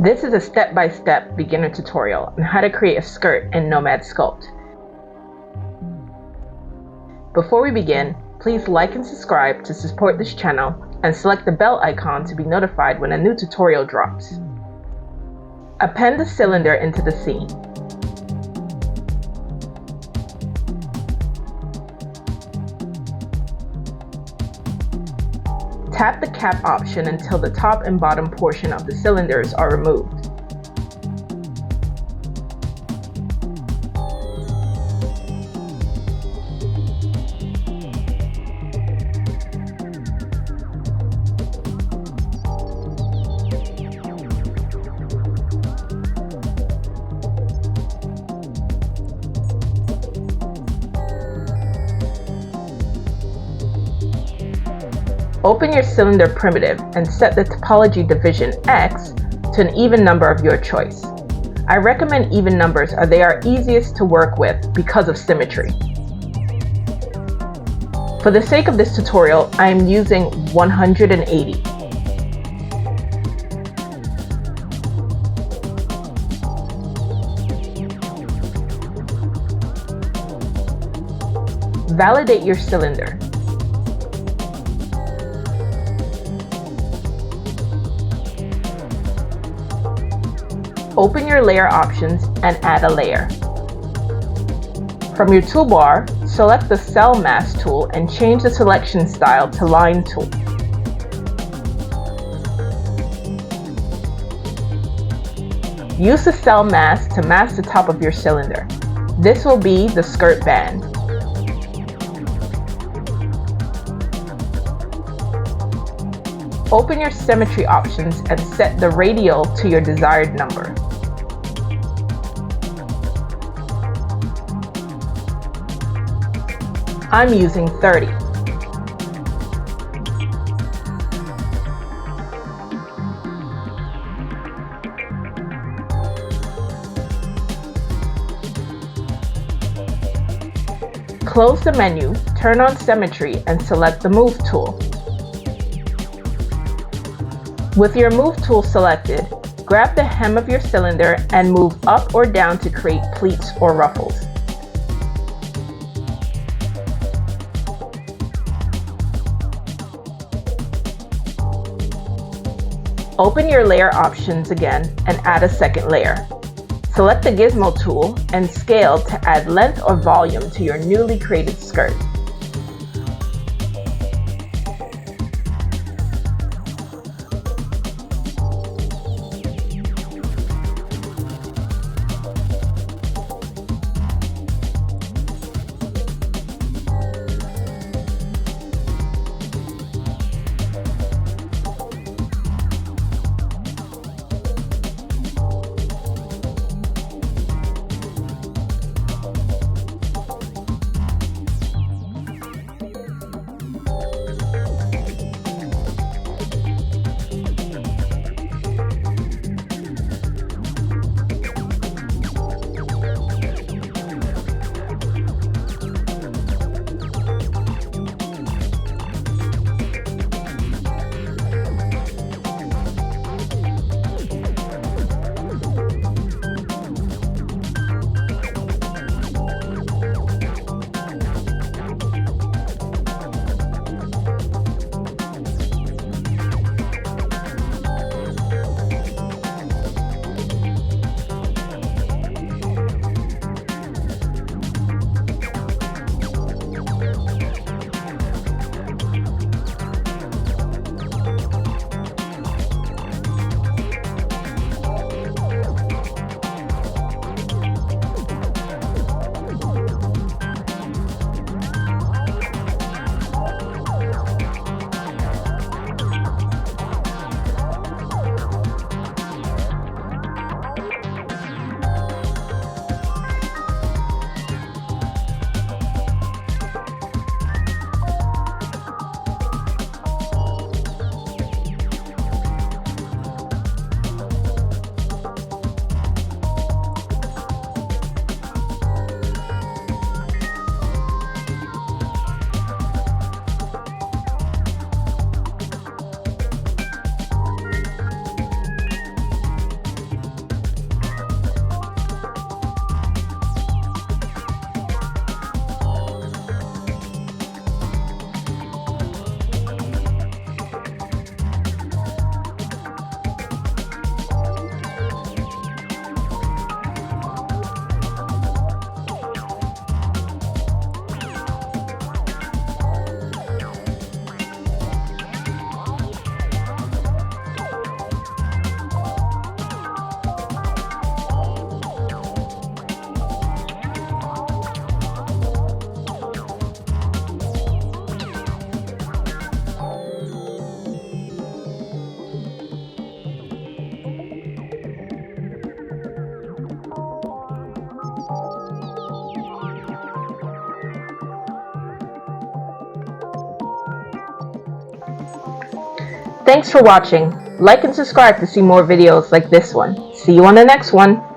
This is a step-by-step beginner tutorial on how to create a skirt in Nomad Sculpt. Before we begin, please like and subscribe to support this channel and select the bell icon to be notified when a new tutorial drops. Append the cylinder into the seam. Tap the cap option until the top and bottom portion of the cylinders are removed. Open your cylinder primitive and set the topology division X to an even number of your choice. I recommend even numbers as they are easiest to work with because of symmetry. For the sake of this tutorial, I am using 180. Validate your cylinder. Open your layer options and add a layer. From your toolbar, select the Sel-mask tool and change the selection style to line tool. Use the Sel-mask to mask the top of your cylinder. This will be the skirt band. Open your Symmetry options and set the radial to your desired number. I'm using 30. Close the menu, turn on Symmetry, and select the Move tool. With your Move tool selected, grab the hem of your cylinder and move up or down to create pleats or ruffles. Open your layer options again and add a second layer. Select the gizmo tool and scale to add length or volume to your newly created skirt. Thanks for watching. Like and subscribe to see more videos like this one. See you on the next one.